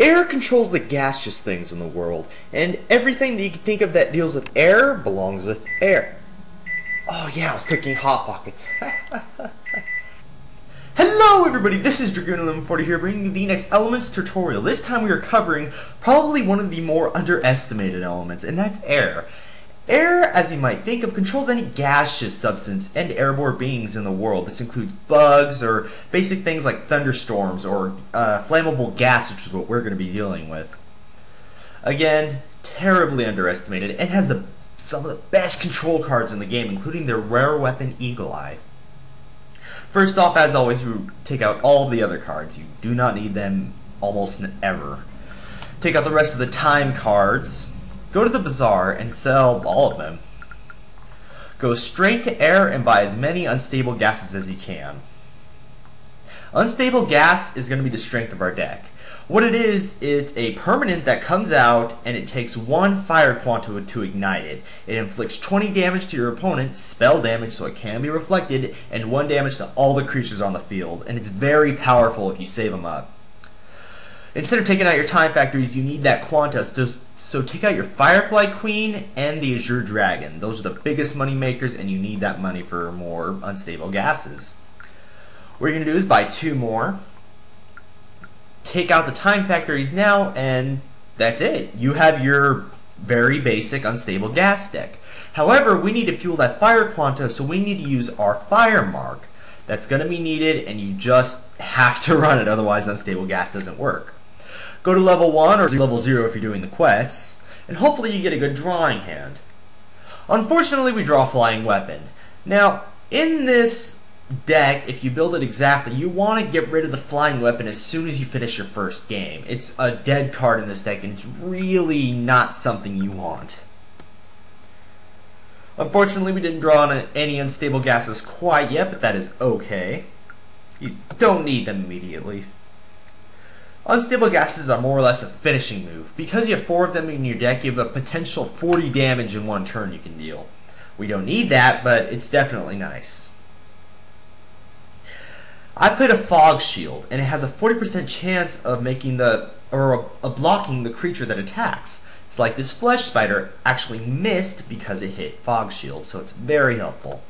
Air controls the gaseous things in the world, and everything that you can think of that deals with air belongs with air. Oh yeah, I was cooking Hot Pockets. Hello everybody, this is Dragoon1140 here, bringing you the next elements tutorial. This time we are covering probably one of the more underestimated elements, and that's air. Air, as you might think of, controls any gaseous substance and airborne beings in the world. This includes bugs or basic things like thunderstorms or flammable gas, which is what we're going to be dealing with. Again, terribly underestimated, and has some of the best control cards in the game, including their rare weapon Eagle Eye. First off, as always, you take out all the other cards. You do not need them almost ever. Take out the rest of the time cards. Go to the bazaar and sell all of them. Go straight to air and buy as many unstable gases as you can. Unstable gas is going to be the strength of our deck. What it is, it's a permanent that comes out and it takes 1 fire quanta to ignite it. It inflicts 20 damage to your opponent, spell damage so it can be reflected, and 1 damage to all the creatures on the field. And it's very powerful if you save them up. Instead of taking out your time factories, you need that quanta, so take out your Firefly Queen and the Azure Dragon. Those are the biggest money makers, and you need that money for more unstable gases. What you're going to do is buy 2 more, take out the time factories now, and that's it. You have your very basic unstable gas deck. However, we need to fuel that fire quanta, so we need to use our fire mark. That's going to be needed, and you just have to run it, otherwise unstable gas doesn't work. Go to level 1 or level 0 if you're doing the quests, and hopefully you get a good drawing hand. Unfortunately, we draw a flying weapon. Now, in this deck, if you build it exactly, you want to get rid of the flying weapon as soon as you finish your first game. It's a dead card in this deck, and it's really not something you want. Unfortunately, we didn't draw on any unstable gases quite yet, but that is okay. You don't need them immediately. Unstable gases are more or less a finishing move. Because you have 4 of them in your deck, you have a potential 40 damage in 1 turn you can deal. We don't need that, but it's definitely nice. I played a Fog Shield, and it has a 40% chance of making blocking the creature that attacks. It's like this Flesh Spider actually missed because it hit Fog Shield, so it's very helpful.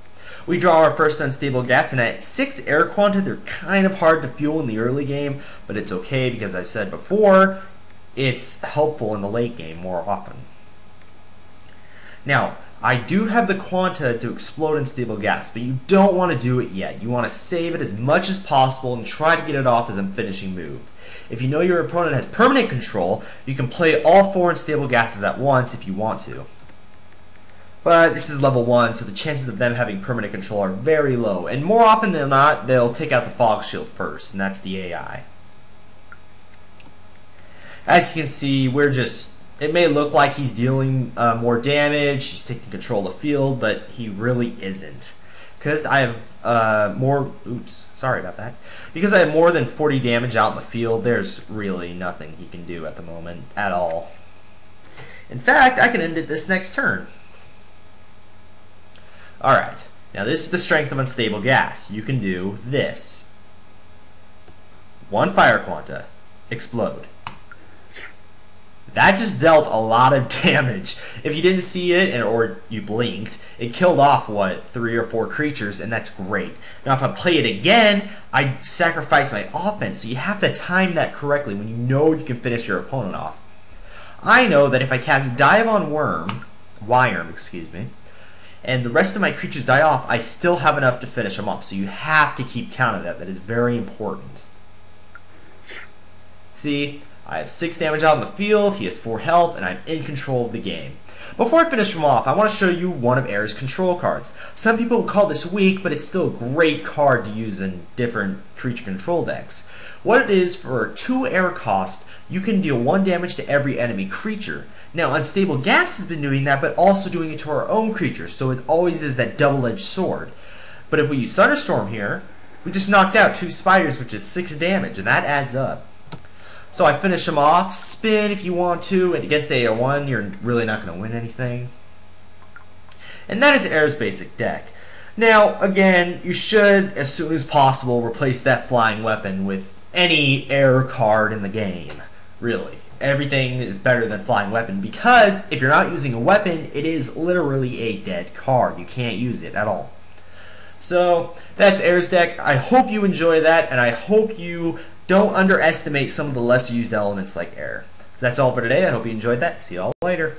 We draw our first unstable gas, and at 6 air quanta, they're kind of hard to fuel in the early game, but it's okay because I've said before, it's helpful in the late game more often. Now, I do have the quanta to explode unstable gas, but you don't want to do it yet. You want to save it as much as possible and try to get it off as a finishing move. If you know your opponent has permanent control, you can play all 4 unstable gases at once if you want to. But this is level 1, so the chances of them having permanent control are very low. And more often than not, they'll take out the Fog Shield first, and that's the AI. As you can see, it may look like he's dealing more damage, he's taking control of the field, but he really isn't. Because I have Because I have more than 40 damage out in the field, there's really nothing he can do at the moment at all. In fact, I can end it this next turn. Alright, now this is the strength of unstable gas. You can do this. 1 fire quanta. Explode. That just dealt a lot of damage. If you didn't see it, or you blinked, it killed off, 3 or 4 creatures, and that's great. Now if I play it again, I sacrifice my offense, so you have to time that correctly when you know you can finish your opponent off. I know that if I cast Dive on Wyrm, and the rest of my creatures die off, I still have enough to finish them off. So you have to keep count of that. That is very important. See, I have 6 damage out in the field, he has 4 health, and I'm in control of the game. Before I finish him off, I want to show you one of Air's control cards. Some people will call this weak, but it's still a great card to use in different creature control decks. What it is, for a 2 air cost, you can deal 1 damage to every enemy creature. Now, Unstable Gas has been doing that, but also doing it to our own creatures, so it always is that double-edged sword. But if we use Thunderstorm here, we just knocked out 2 spiders, which is 6 damage, and that adds up. So I finish him off, spin if you want to, and against the AR1, you're really not going to win anything. And that is Air's basic deck. Now, again, you should, as soon as possible, replace that flying weapon with any air card in the game. really. Everything is better than flying weapon, because if you're not using a weapon, it is literally a dead card. You can't use it at all. So that's Air's deck. I hope you enjoy that, and I hope you don't underestimate some of the less used elements like Air. That's all for today. I hope you enjoyed that. See you all later.